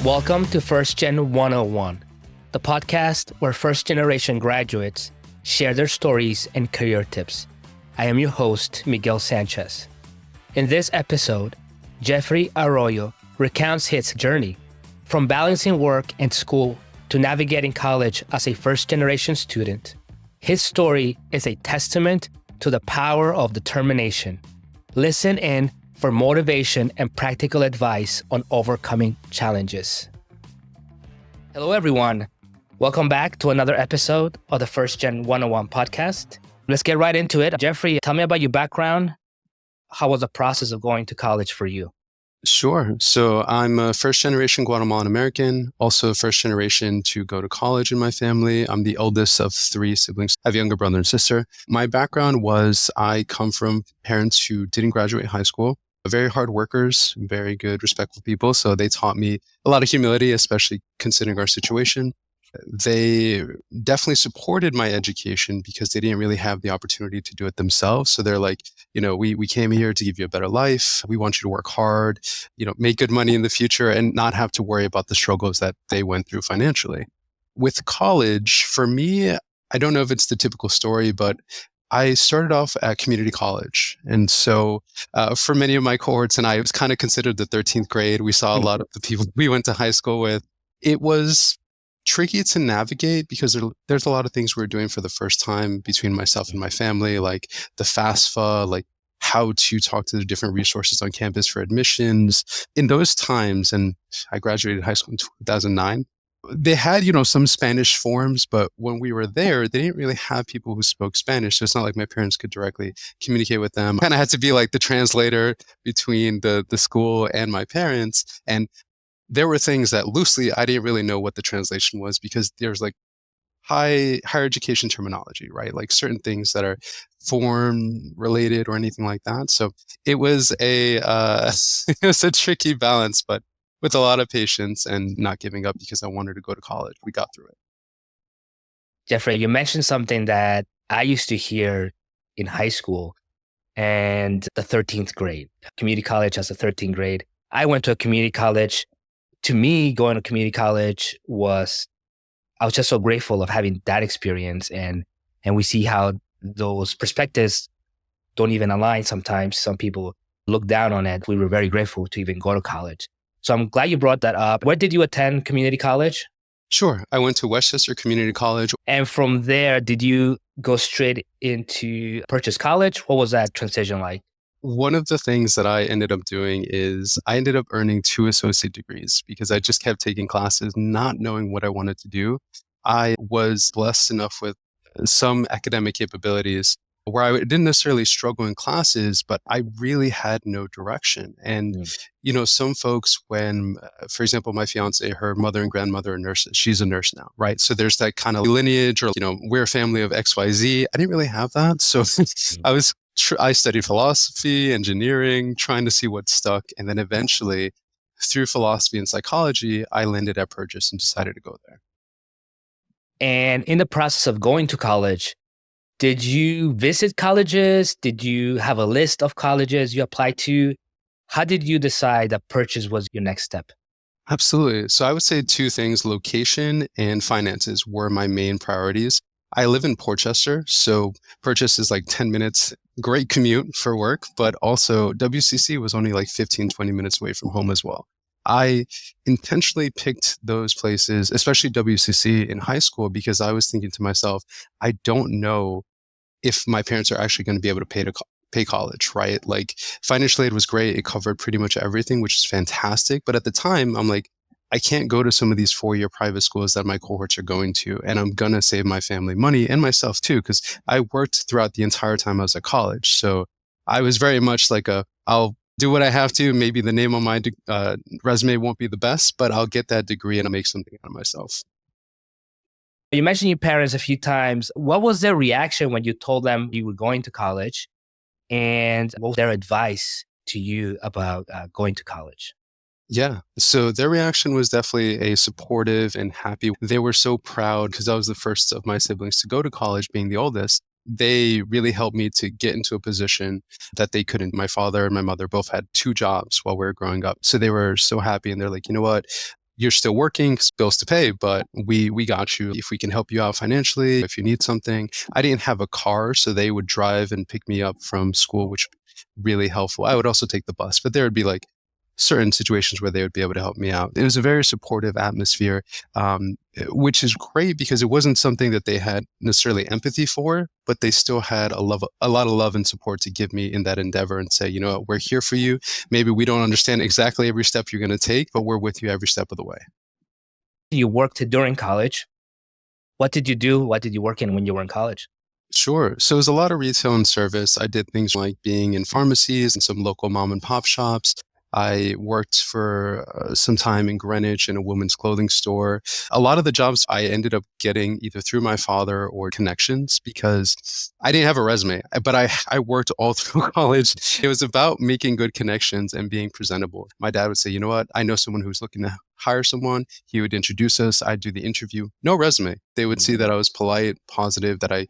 Welcome to First Gen 101, the podcast where first generation graduates share their stories and career tips. I am your host, Miguel Sanchez. In this episode, Jeffrey Arroyo recounts his journey from balancing work and school to navigating college as a first generation student. His story is a testament to the power of determination. Listen in for motivation and practical advice on overcoming challenges. Hello, everyone. Welcome back to another episode of the First Gen 101 podcast. Let's get right into it. Jeffrey, tell me about your background. How was the process of going to college for you? Sure. So I'm a first generation Guatemalan American, also first generation to go to college in my family. I'm the eldest of three siblings. I have a younger brother and sister. My background was I come from parents who didn't graduate high school, very hard workers, very good, respectful people. So they taught me a lot of humility, especially considering our situation. They definitely supported my education because they didn't really have the opportunity to do it themselves. So they're like, we came here to give you a better life. We want you to work hard, make good money in the future and not have to worry about the struggles that they went through financially. With college, for me, I don't know if it's the typical story, but I started off at community college. And so for many of my cohorts and I, it was kind of considered the 13th grade. We saw a lot of the people we went to high school with. It was tricky to navigate because there's a lot of things we were doing for the first time between myself and my family, like the FAFSA, like how to talk to the different resources on campus for admissions. In those times, and I graduated high school in 2009, they had, some Spanish forms, but when we were there, they didn't really have people who spoke Spanish. So it's not like my parents could directly communicate with them. I kind of had to be like the translator between the school and my parents. And there were things that loosely, I didn't really know what the translation was because there's like higher education terminology, right? Like certain things that are form related or anything like that. So it was it was a tricky balance, but with a lot of patience and not giving up because I wanted to go to college. We got through it. Jeffrey, you mentioned something that I used to hear in high school and the 13th grade, community college as a 13th grade. I went to a community college. To me, going to community college I was just so grateful of having that experience. And we see how those perspectives don't even align sometimes. Some people look down on it. We were very grateful to even go to college. So I'm glad you brought that up. Where did you attend community college? Sure. I went to Westchester Community College. And from there, did you go straight into Purchase College? What was that transition like? One of the things that I ended up doing is I ended up earning 2 associate degrees because I just kept taking classes, not knowing what I wanted to do. I was blessed enough with some academic capabilities where I didn't necessarily struggle in classes, but I really had no direction. And, some folks when, for example, my fiance, her mother and grandmother are nurses. She's a nurse now, right? So there's that kind of lineage or, we're a family of XYZ. I didn't really have that. So I studied philosophy, engineering, trying to see what stuck. And then eventually, through philosophy and psychology, I landed at Purchase and decided to go there. And in the process of going to college, did you visit colleges? Did you have a list of colleges you applied to? How did you decide that Purchase was your next step? Absolutely. So I would say 2 things, location and finances were my main priorities. I live in Portchester, so Purchase is like 10 minutes, great commute for work, but also WCC was only like 15, 20 minutes away from home as well. I intentionally picked those places, especially WCC in high school, because I was thinking to myself, I don't know if my parents are actually going to be able to pay college, right? Like financial aid was great. It covered pretty much everything, which is fantastic. But at the time, I'm like, I can't go to some of these 4-year private schools that my cohorts are going to, and I'm going to save my family money and myself too, because I worked throughout the entire time I was at college. So I was very much like I'll do what I have to. Maybe the name on my resume won't be the best, but I'll get that degree and I'll make something out of myself. You mentioned your parents a few times. What was their reaction when you told them you were going to college? And what was their advice to you about going to college? Yeah. So their reaction was definitely a supportive and happy. They were so proud because I was the first of my siblings to go to college, being the oldest. They really helped me to get into a position that they couldn't. My father and my mother both had 2 jobs while we were growing up. So they were so happy and they're like, you know what? you're still working, bills to pay, but we got you. If we can help you out financially, if you need something. I didn't have a car, so they would drive and pick me up from school, which really helpful. I would also take the bus, but there would be like certain situations where they would be able to help me out. It was a very supportive atmosphere, which is great because it wasn't something that they had necessarily empathy for, but they still had a lot of love and support to give me in that endeavor and say, you know what, we're here for you. Maybe we don't understand exactly every step you're going to take, but we're with you every step of the way. You worked during college. What did you do? What did you work in when you were in college? Sure. So it was a lot of retail and service. I did things like being in pharmacies and some local mom and pop shops. I worked for some time in Greenwich in a women's clothing store. A lot of the jobs I ended up getting either through my father or connections because I didn't have a resume, but I worked all through college. It was about making good connections and being presentable. My dad would say, you know what? I know someone who's looking to hire someone. He would introduce us. I'd do the interview. No resume. They would see that I was polite, positive, that I,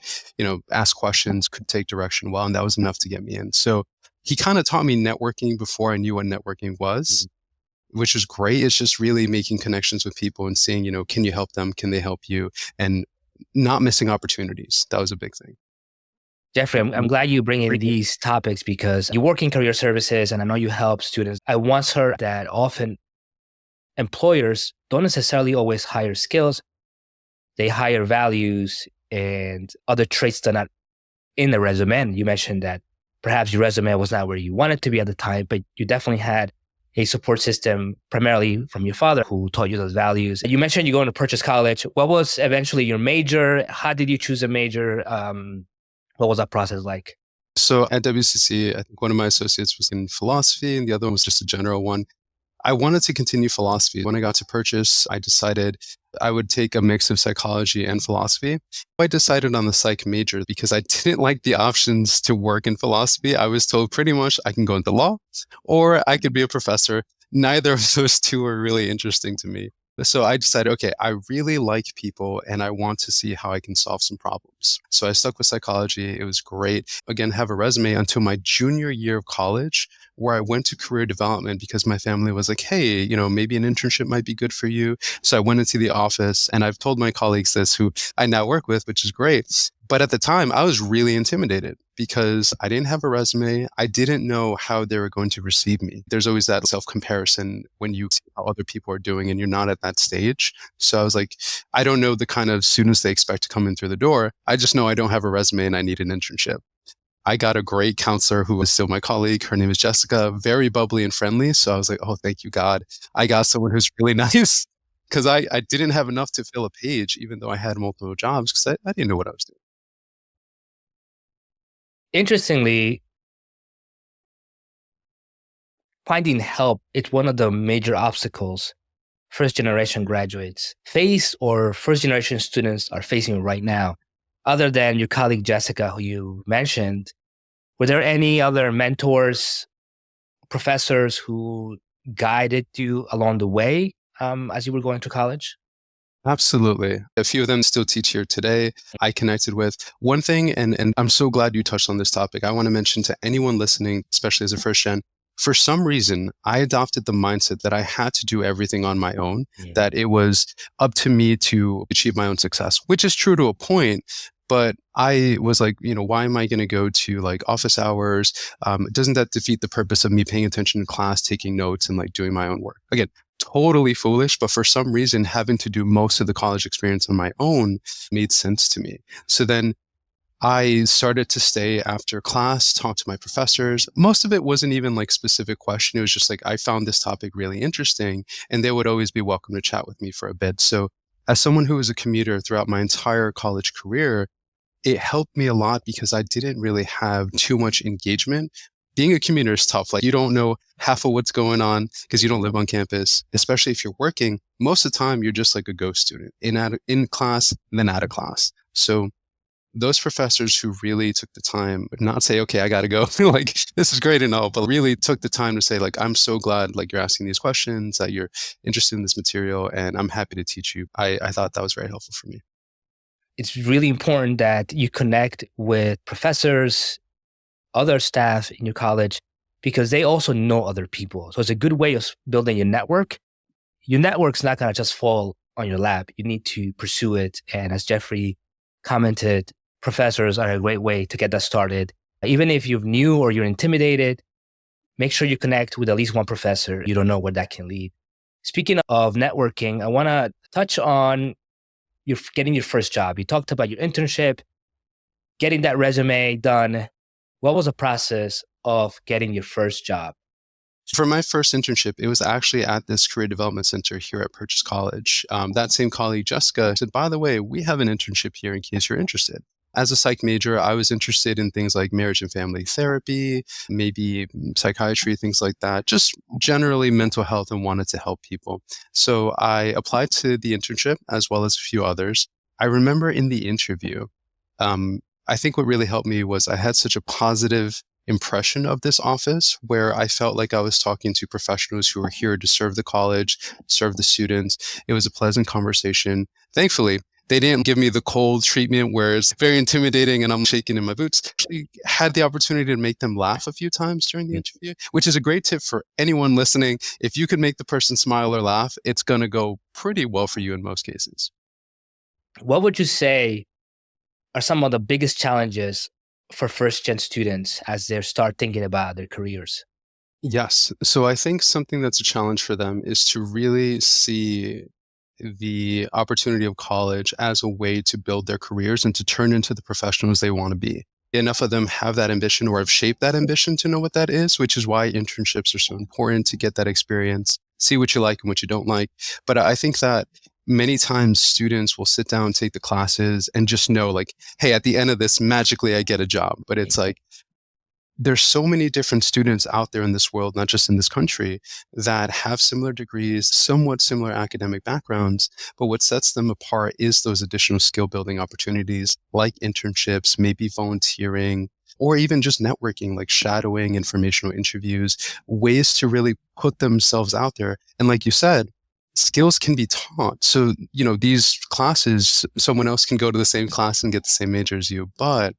asked questions, could take direction well, and that was enough to get me in. So he kind of taught me networking before I knew what networking was, which was great. It's just really making connections with people and seeing, can you help them? Can they help you? And not missing opportunities. That was a big thing. Jeffrey, I'm glad you bring in these topics because you work in career services and I know you help students. I once heard that often employers don't necessarily always hire skills. They hire values and other traits that are not in the resume. And you mentioned that perhaps your resume was not where you wanted to be at the time, but you definitely had a support system primarily from your father who taught you those values. You mentioned you going to Purchase College. What was eventually your major? How did you choose a major? What was that process like? So at WCC, I think one of my associates was in philosophy and the other one was just a general one. I wanted to continue philosophy. When I got to Purchase, I decided I would take a mix of psychology and philosophy. I decided on the psych major because I didn't like the options to work in philosophy. I was told pretty much I can go into law or I could be a professor. Neither of those two were really interesting to me. So I decided, okay, I really like people and I want to see how I can solve some problems. So I stuck with psychology. It was great. Again, have a resume until my junior year of college where I went to career development because my family was like, hey, maybe an internship might be good for you. So I went into the office and I've told my colleagues this who I now work with, which is great. But at the time, I was really intimidated because I didn't have a resume. I didn't know how they were going to receive me. There's always that self-comparison when you see how other people are doing and you're not at that stage. So I was like, I don't know the kind of students they expect to come in through the door. I just know I don't have a resume and I need an internship. I got a great counselor who was still my colleague. Her name is Jessica, very bubbly and friendly. So I was like, oh, thank you, God. I got someone who's really nice because I didn't have enough to fill a page, even though I had multiple jobs because I didn't know what I was doing. Interestingly, finding help, it's one of the major obstacles first generation graduates face or first generation students are facing right now. Other than your colleague Jessica, who you mentioned, were there any other mentors, professors who guided you along the way as you were going to college? Absolutely. A few of them still teach here today. I connected with one thing, and I'm so glad you touched on this topic. I want to mention to anyone listening, especially as a first gen, for some reason, I adopted the mindset that I had to do everything on my own, that it was up to me to achieve my own success, which is true to a point. But I was like, why am I going to go to like office hours? Doesn't that defeat the purpose of me paying attention in class, taking notes, and like doing my own work? Again, totally foolish, but for some reason, having to do most of the college experience on my own made sense to me. So then I started to stay after class, talk to my professors. Most of it wasn't even like specific question. It was just like, I found this topic really interesting and they would always be welcome to chat with me for a bit. So as someone who was a commuter throughout my entire college career, it helped me a lot because I didn't really have too much engagement. Being a commuter is tough. Like you don't know half of what's going on because you don't live on campus, especially if you're working. Most of the time, you're just like a ghost student in class, and then out of class. So those professors who really took the time, not say, okay, I got to go, like, this is great and all, but really took the time to say, like, I'm so glad, like, you're asking these questions, that you're interested in this material, and I'm happy to teach you. I thought that was very helpful for me. It's really important that you connect with professors, other staff in your college, because they also know other people. So it's a good way of building your network. your network's not going to just fall on your lap. You need to pursue it. And as Jeffrey commented, professors are a great way to get that started. Even if you're new or you're intimidated, make sure you connect with at least one professor. You don't know where that can lead. Speaking of networking, I want to touch on your getting your first job. You talked about your internship, getting that resume done. What was the process of getting your first job? For my first internship, it was actually at this career development center here at Purchase College. That same colleague, Jessica, said, by the way, we have an internship here in case you're interested. As a psych major, I was interested in things like marriage and family therapy, maybe psychiatry, things like that, just generally mental health, and wanted to help people. So I applied to the internship as well as a few others. I remember in the interview, I think what really helped me was I had such a positive impression of this office where I felt like I was talking to professionals who were here to serve the college, serve the students. It was a pleasant conversation. Thankfully, they didn't give me the cold treatment where it's very intimidating and I'm shaking in my boots. I had the opportunity to make them laugh a few times during the interview, which is a great tip for anyone listening. If you can make the person smile or laugh, it's going to go pretty well for you in most cases. What would you say are some of the biggest challenges for first-gen students as they start thinking about their careers? Yes. So I think something that's a challenge for them is to really see the opportunity of college as a way to build their careers and to turn into the professionals they want to be. Enough of them have that ambition or have shaped that ambition to know what that is, which is why internships are so important to get that experience, see what you like and what you don't like. But I think that many times students will sit down, take the classes and just know like, hey, at the end of this, magically I get a job. But it's like, there's so many different students out there in this world, not just in this country, that have similar degrees, somewhat similar academic backgrounds. But what sets them apart is those additional skill building opportunities like internships, maybe volunteering, or even just networking, like shadowing, informational interviews, ways to really put themselves out there. And like you said, skills can be taught. So, these classes, someone else can go to the same class and get the same major as you. But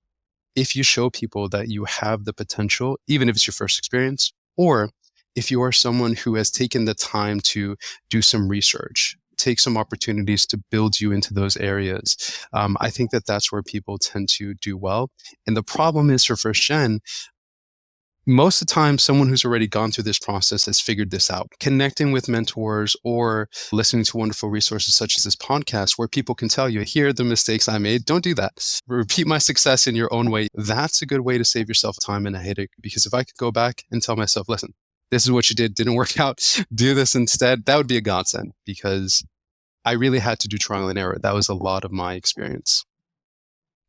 if you show people that you have the potential, even if it's your first experience, or if you are someone who has taken the time to do some research, take some opportunities to build you into those areas, I think that that's where people tend to do well. And the problem is for first gen, most of the time, someone who's already gone through this process has figured this out. Connecting with mentors or listening to wonderful resources such as this podcast, where people can tell you, here are the mistakes I made. Don't do that. Repeat my success in your own way. That's a good way to save yourself time and a headache. Because if I could go back and tell myself, listen, this is what you did, didn't work out, do this instead, that would be a godsend, because I really had to do trial and error. That was a lot of my experience.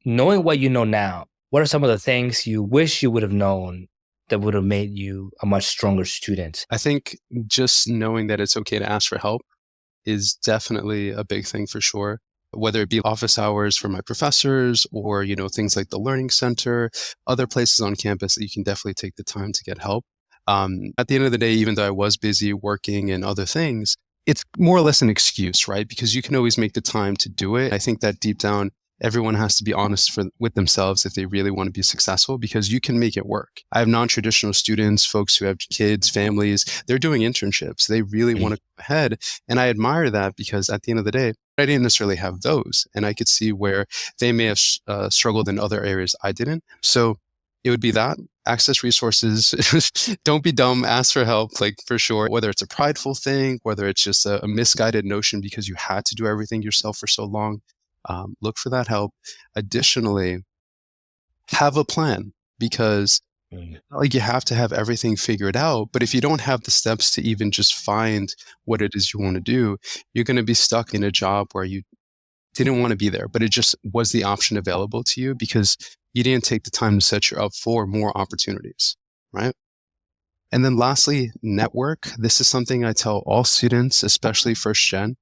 Knowing what you know now, what are some of the things you wish you would have known that would have made you a much stronger student? I think just knowing that it's okay to ask for help is definitely a big thing for sure. Whether it be office hours for my professors or, things like the Learning Center, other places on campus that you can definitely take the time to get help. At the end of the day, even though I was busy working and other things, it's more or less an excuse, right? Because you can always make the time to do it. I think that deep down, everyone has to be honest with themselves if they really want to be successful, because you can make it work. I have non-traditional students, folks who have kids, families, they're doing internships. They really want to go ahead. And I admire that, because at the end of the day, I didn't necessarily have those. And I could see where they may have struggled in other areas I didn't. So it would be that. Access resources. Don't be dumb. Ask for help, like for sure. Whether it's a prideful thing, whether it's just a misguided notion because you had to do everything yourself for so long. Look for that help. Additionally, have a plan, because like you have to have everything figured out. But if you don't have the steps to even just find what it is you want to do, you're going to be stuck in a job where you didn't want to be there, but it just was the option available to you because you didn't take the time to set you up for more opportunities, right? And then lastly, network. This is something I tell all students, especially first gen.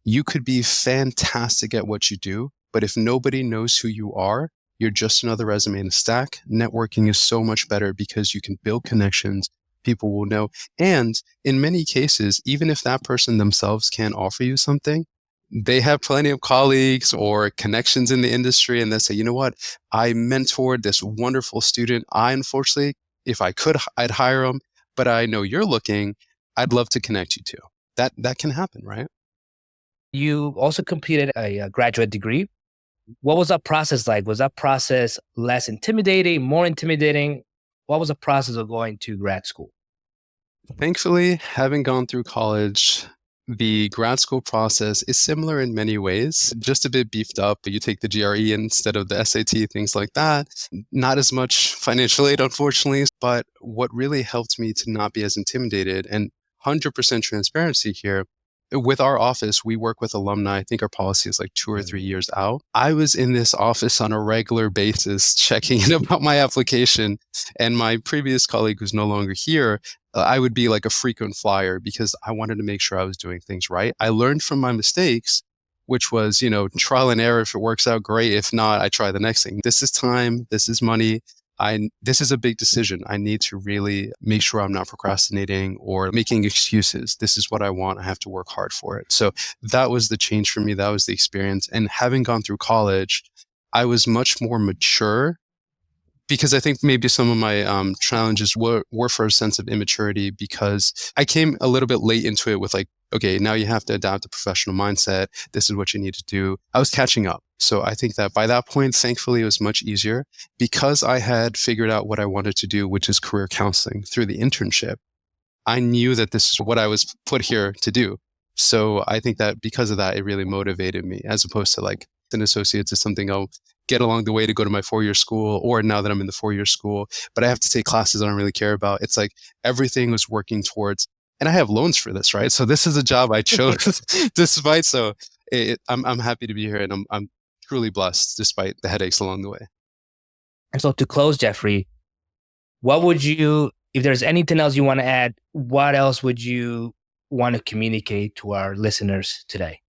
You could be fantastic at what you do, but if nobody knows who you are, you're just another resume in a stack. Networking is so much better because you can build connections. People will know. And in many cases, even if that person themselves can't offer you something, they have plenty of colleagues or connections in the industry, and they say, you know what? I mentored this wonderful student. Unfortunately, if I could, I'd hire him, but I know you're looking. I'd love to connect you to. that can happen, right? You also completed a graduate degree. What was that process like? Was that process less intimidating, more intimidating? What was the process of going to grad school? Thankfully, having gone through college, the grad school process is similar in many ways, just a bit beefed up. You take the GRE instead of the SAT, things like that. Not as much financial aid, unfortunately, but what really helped me to not be as intimidated, and 100% transparency here, with our office, we work with alumni. I think our policy is like 2 or 3 years out. I was in this office on a regular basis, checking in about my application. And my previous colleague, who's no longer here, I would be like a frequent flyer because I wanted to make sure I was doing things right. I learned from my mistakes, which was, trial and error. If it works out, great. If not, I try the next thing. This is time. This is money. This is a big decision. I need to really make sure I'm not procrastinating or making excuses. This is what I want. I have to work hard for it. So that was the change for me. That was the experience. And having gone through college, I was much more mature because I think maybe some of my challenges were for a sense of immaturity because I came a little bit late into it with like, okay, now you have to adapt a professional mindset. This is what you need to do. I was catching up. So I think that by that point, thankfully, it was much easier because I had figured out what I wanted to do, which is career counseling through the internship. I knew that this is what I was put here to do. So I think that because of that, it really motivated me as opposed to like an associate's is something I'll get along the way to go to my 4-year school, or now that I'm in the 4-year school, but I have to take classes I don't really care about. It's like everything was working towards, and I have loans for this, right? So this is a job I chose despite. So I'm happy to be here, and I'm truly blessed despite the headaches along the way. And so to close, Jeffrey, what would you, if there's anything else you want to add, what else would you want to communicate to our listeners today?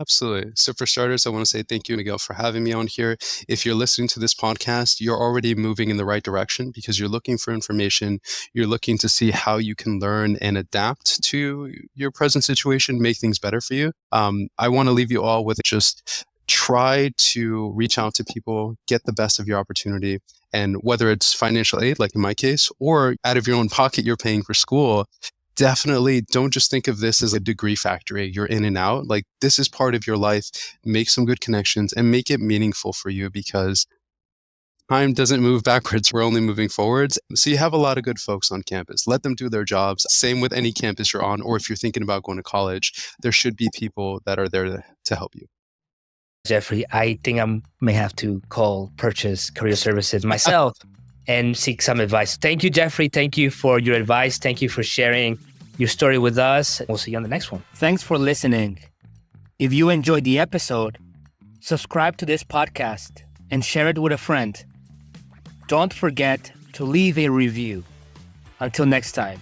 Absolutely. So for starters, I want to say thank you, Miguel, for having me on here. If you're listening to this podcast, you're already moving in the right direction because you're looking for information. You're looking to see how you can learn and adapt to your present situation, make things better for you. I want to leave you all with just try to reach out to people, get the best of your opportunity. And whether it's financial aid, like in my case, or out of your own pocket, you're paying for school, definitely don't just think of this as a degree factory. You're in and out. Like this is part of your life. Make some good connections and make it meaningful for you because time doesn't move backwards. We're only moving forwards. So you have a lot of good folks on campus. Let them do their jobs. Same with any campus you're on, or if you're thinking about going to college, there should be people that are there to help you. Jeffrey, I think I may have to call Purchase Career Services myself and seek some advice. Thank you, Jeffrey. Thank you for your advice. Thank you for sharing your story with us. We'll see you on the next one. Thanks for listening. If you enjoyed the episode, subscribe to this podcast and share it with a friend. Don't forget to leave a review. Until next time.